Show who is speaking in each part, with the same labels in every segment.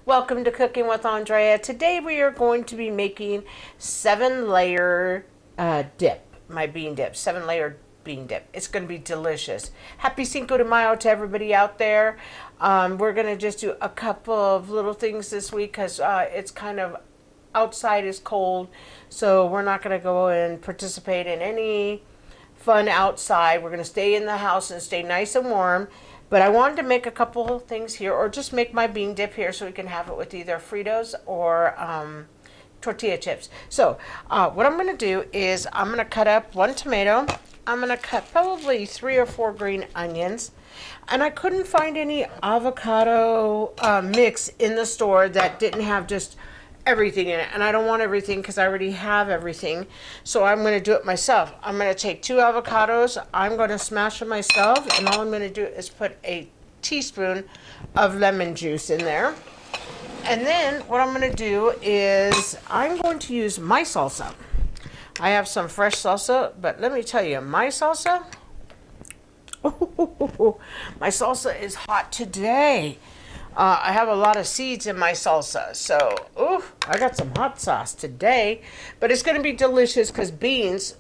Speaker 1: Welcome to Cooking with Andrea. Today we are going to be making 7-layer dip, my bean dip, 7-layer bean dip. It's going to be delicious. Happy Cinco de Mayo to everybody out there. We're going to just do a couple of little things this week because it's kind of outside is cold, so we're not going to go and participate in any fun outside. We're going to stay in the house and stay nice and warm. But I wanted to make a couple things here, or just make my bean dip here so we can have it with either Fritos or tortilla chips. So what I'm going to do is I'm going to cut up one tomato. I'm going to cut probably 3 or 4 green onions. And I couldn't find any avocado mix in the store that didn't have just everything in it, and I don't want everything because I already have everything, so I'm going to do it myself. I'm going to take 2 avocados, I'm going to smash them myself, and all I'm going to do is put a teaspoon of lemon juice in there. And then what I'm going to do is I'm going to use my salsa. I have some fresh salsa, but let me tell you, my salsa, my salsa is hot today. I have a lot of seeds in my salsa, so I got some hot sauce today, but it's going to be delicious because beans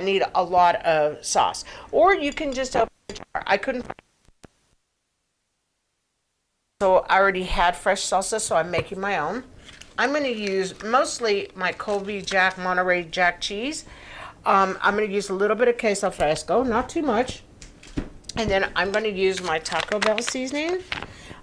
Speaker 1: need a lot of sauce. Or you can just open the jar. I couldn't, so I already had fresh salsa, so I'm making my own. I'm going to use mostly my Colby Jack Monterey Jack cheese. I'm going to use a little bit of queso fresco, not too much, and then I'm going to use my Taco Bell seasoning.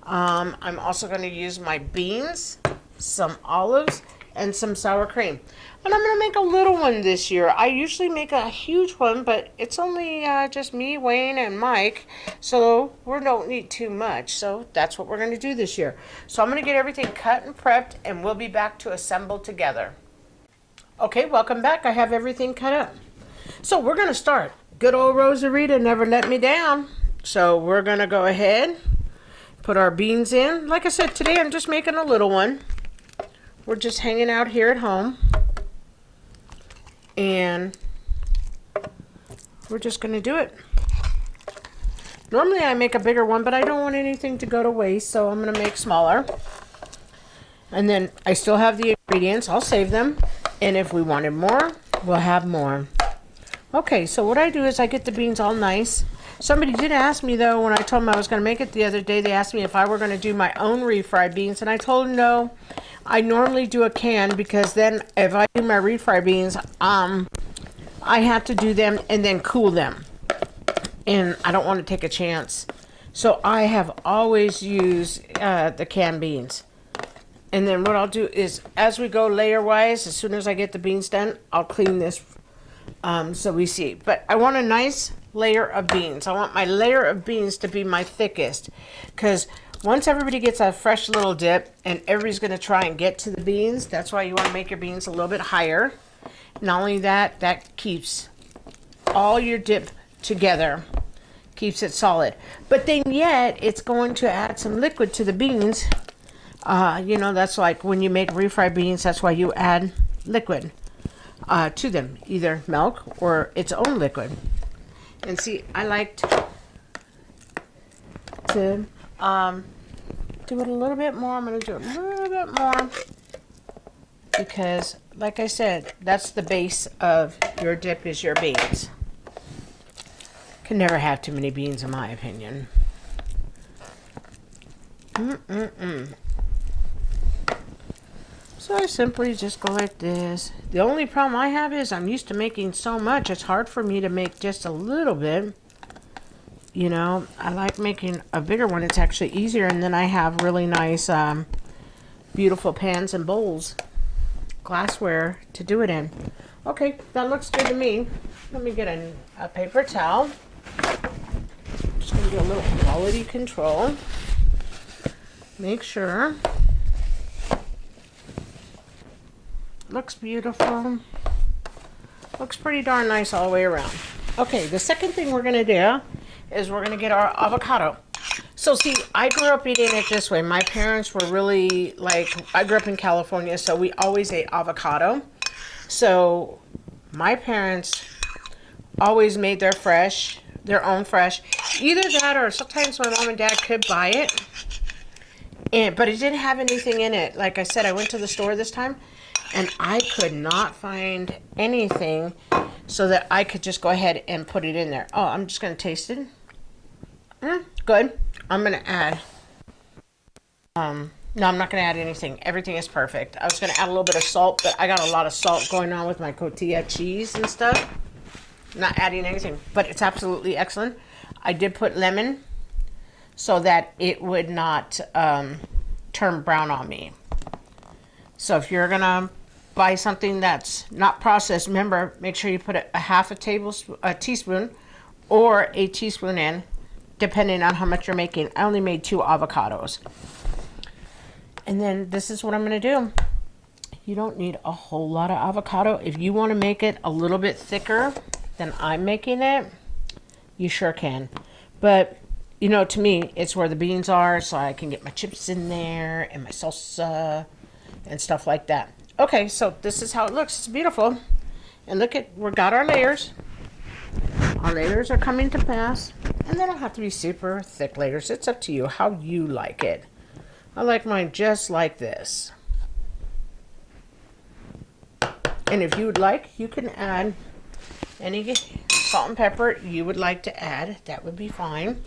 Speaker 1: I'm also going to use my beans, some olives, and some sour cream. And I'm going to make a little one this year. I usually make a huge one, but it's only just me, Wayne, and Mike, so we don't need too much. So that's what we're going to do this year. So I'm going to get everything cut and prepped, and we'll be back to assemble together. Okay, welcome back. I have everything cut up. So we're going to start. Good old Rosarita never let me down. So we're going to go ahead, put our beans in. Like I said, today I'm just making a little one. We're just hanging out here at home. And we're just going to do it. Normally I make a bigger one, but I don't want anything to go to waste, so I'm going to make smaller. And then I still have the ingredients. I'll save them. And if we wanted more, we'll have more. Okay, so what I do is I get the beans all nice. Somebody did ask me, though, when I told them I was going to make it the other day, they asked me if I were going to do my own refried beans, and I told them no. I normally do a can because then if I do my refried beans, I have to do them and then cool them, and I don't want to take a chance. So I have always used the canned beans. And then what I'll do is, as we go layer-wise, as soon as I get the beans done, I'll clean this so we see. But I want a nice layer of beans. I want my layer of beans to be my thickest, because once everybody gets a fresh little dip and everybody's going to try and get to the beans, that's why you want to make your beans a little bit higher. Not only that, that keeps all your dip together, keeps it solid, but then yet it's going to add some liquid to the beans. You know, that's like when you make refried beans, that's why you add liquid to them, either milk or its own liquid. And see, I liked to do it a little bit more. I'm going to do it a little bit more because, like I said, that's the base of your dip is your beans. Can never have too many beans, in my opinion. So I simply just go like this. The only problem I have is I'm used to making so much, it's hard for me to make just a little bit. You know, I like making a bigger one. It's actually easier, and then I have really nice, beautiful pans and bowls, glassware to do it in. Okay, that looks good to me. Let me get a paper towel. Just going to do a little quality control. Make sure. Looks beautiful. Looks pretty darn nice all the way around. Okay, the second thing we're going to do is we're going to get our avocado. So see, I grew up eating it this way. My parents were really like, I grew up in California, so we always ate avocado. So my parents always made their own fresh. Either that or sometimes my mom and dad could buy it. but it didn't have anything in it. Like I said, I went to the store this time and I could not find anything so that I could just go ahead and put it in there. Oh, I'm just going to taste it. Good. I'm going to add, no, I'm not going to add anything. Everything is perfect. I was going to add a little bit of salt, but I got a lot of salt going on with my cotija cheese and stuff. Not adding anything, but it's absolutely excellent. I did put lemon so that it would not turn brown on me. So if you're going to buy something that's not processed, remember, make sure you put a teaspoon or a teaspoon in, depending on how much you're making. I only made 2 avocados. And then this is what I'm going to do. You don't need a whole lot of avocado. If you want to make it a little bit thicker than I'm making it, you sure can. But, you know, to me, it's where the beans are, so I can get my chips in there and my salsa and stuff like that. Okay, so this is how it looks. It's beautiful. And look at, we got our layers. Our layers are coming to pass. And they don't have to be super thick layers. It's up to you how you like it. I like mine just like this. And if you would like, you can add any salt and pepper you would like to add. That would be fine.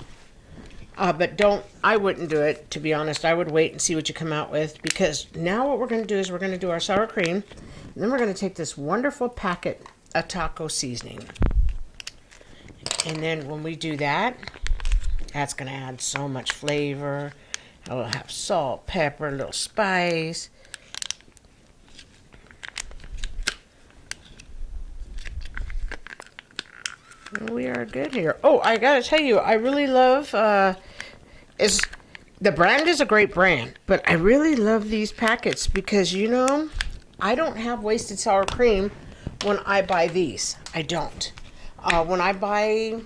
Speaker 1: But I wouldn't do it, to be honest. I would wait and see what you come out with, because now what we're going to do is we're going to do our sour cream, and then we're going to take this wonderful packet of taco seasoning. And then when we do that, that's going to add so much flavor. It'll have salt, pepper, a little spice. We are good here. Oh, I gotta tell you, I really love, the brand is a great brand, but I really love these packets because, you know, I don't have wasted sour cream when I buy these. I don't. When I buy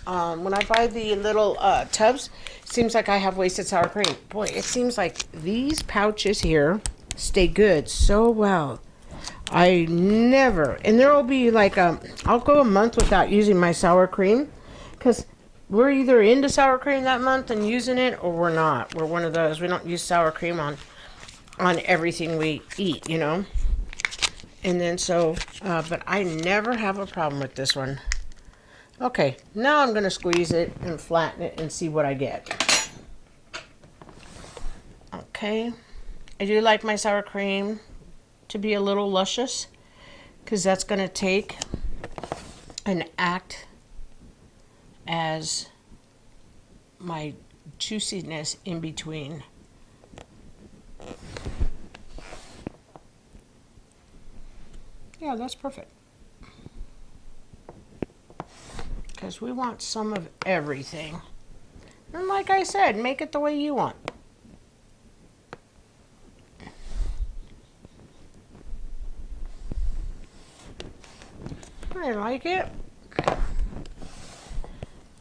Speaker 1: the little tubs, it seems like I have wasted sour cream. Boy, it seems like these pouches here stay good so well. I never, and there will be like I'll go a month without using my sour cream, because we're either into sour cream that month and using it, or we're not. We're one of those. We don't use sour cream on everything we eat, you know. And then so, but I never have a problem with this one. Okay, now I'm going to squeeze it and flatten it and see what I get. Okay, I do like my sour cream to be a little luscious, because that's going to take and act as my juiciness in between. Yeah, that's perfect, because we want some of everything. And like I said, make it the way you want. I like it.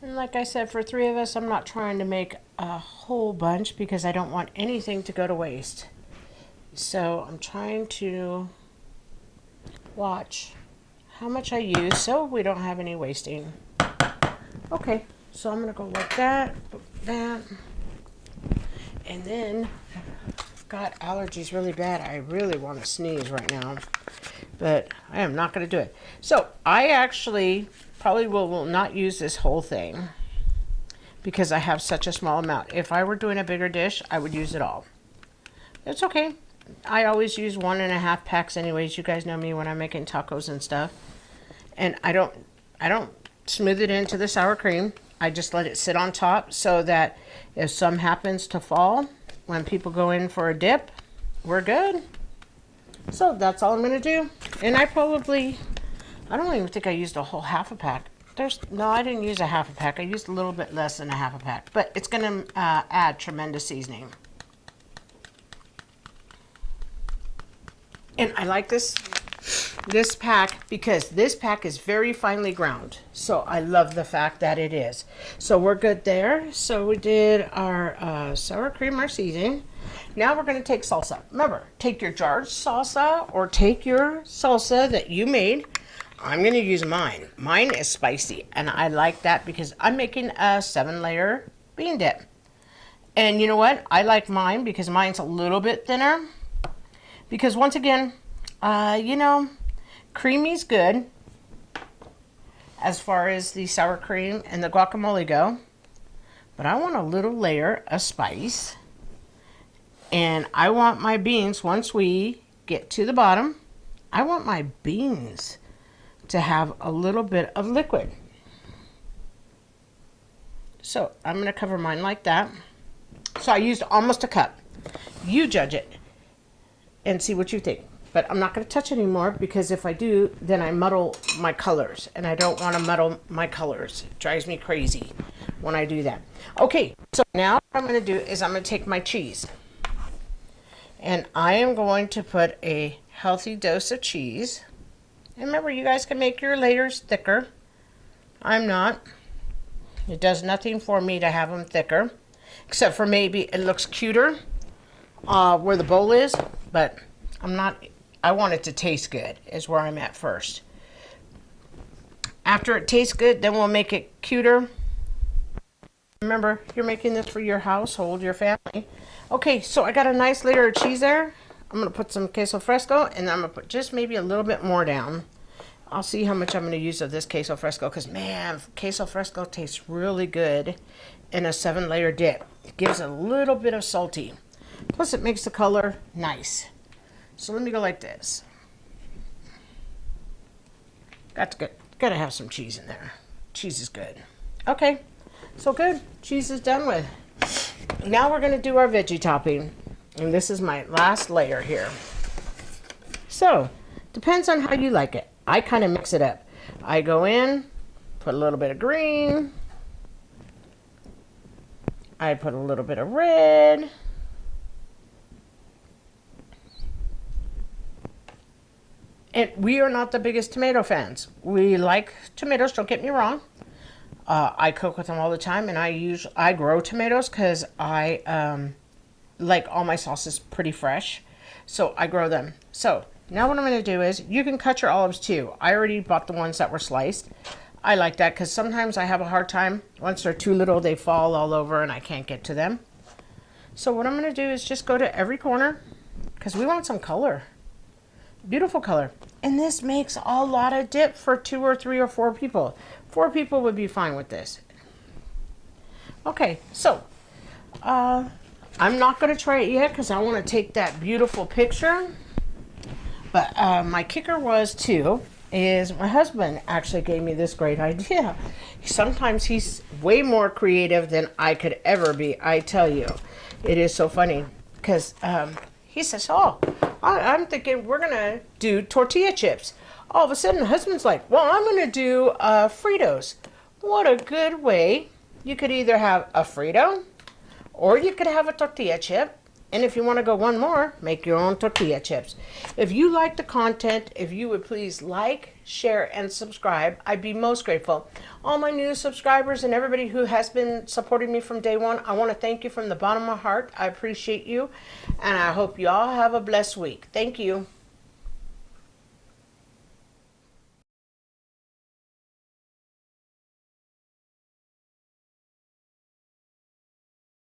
Speaker 1: And like I said, for 3 of us, I'm not trying to make a whole bunch because I don't want anything to go to waste. So I'm trying to watch how much I use so we don't have any wasting. Okay, so I'm going to go like that, that. And then I've got allergies really bad. I really want to sneeze right now, but I am not going to do it. So I actually probably will not use this whole thing because I have such a small amount. If I were doing a bigger dish, I would use it all. It's okay. I always use 1.5 packs anyways. You guys know me when I'm making tacos and stuff. And I don't smooth it into the sour cream. I just let it sit on top so that if some happens to fall, when people go in for a dip, we're good. So that's all I'm going to do. And I don't even think I used a whole half a pack. No, I didn't use a half a pack. I used a little bit less than a half a pack. But it's going to add tremendous seasoning. And I like this pack because this pack is very finely ground. So I love the fact that it is. So we're good there. So we did our sour cream, our seasoning. Now we're going to take salsa. Remember, take your jarred salsa or take your salsa that you made. I'm going to use mine. Mine is spicy, and I like that because I'm making a 7-layer bean dip. And you know what? I like mine because mine's a little bit thinner. Because once again, you know, creamy's good as far as the sour cream and the guacamole go. But I want a little layer of spice. And I want my beans, once we get to the bottom, I want my beans to have a little bit of liquid. So I'm going to cover mine like that. So I used almost a cup. You judge it and see what you think. But I'm not going to touch it anymore because if I do, then I muddle my colors. And I don't want to muddle my colors. It drives me crazy when I do that. Okay, so now what I'm going to do is I'm going to take my cheese. And I am going to put a healthy dose of cheese. And remember, you guys can make your layers thicker. I'm not. It does nothing for me to have them thicker. Except for maybe it looks cuter where the bowl is. But I'm not. I want it to taste good is where I'm at first. After it tastes good, then we'll make it cuter. Remember, you're making this for your household, your family. Okay, so I got a nice layer of cheese there. I'm going to put some queso fresco, and I'm going to put just maybe a little bit more down. I'll see how much I'm going to use of this queso fresco, because, man, queso fresco tastes really good in a 7-layer dip. It gives a little bit of salty. Plus, it makes the color nice. So let me go like this. Got to have some cheese in there. Cheese is good. Okay, so good. Cheese is done with. Now we're going to do our veggie topping. And this is my last layer here. So, depends on how you like it. I kind of mix it up. I go in, put a little bit of green. I put a little bit of red. And we are not the biggest tomato fans. We like tomatoes, don't get me wrong. I cook with them all the time, and I grow tomatoes because I like all my sauces pretty fresh. So I grow them. So now what I'm going to do is, you can cut your olives too. I already bought the ones that were sliced. I like that because sometimes I have a hard time. Once they're too little, they fall all over and I can't get to them. So what I'm going to do is just go to every corner because we want some color. Beautiful color. And this makes a lot of dip for 2 or 3 or 4 people. 4 people would be fine with this. Okay, so I'm not going to try it yet because I want to take that beautiful picture. But my kicker was too, is my husband actually gave me this great idea. Sometimes he's way more creative than I could ever be. I tell you, it is so funny because he says, oh, I'm thinking we're going to do tortilla chips. All of a sudden, the husband's like, well, I'm going to do Fritos. What a good way. You could either have a Frito or you could have a tortilla chip. And if you want to go one more, make your own tortilla chips. If you like the content, if you would please like, share, and subscribe, I'd be most grateful. All my new subscribers and everybody who has been supporting me from day one, I want to thank you from the bottom of my heart. I appreciate you, and I hope you all have a blessed week. Thank you.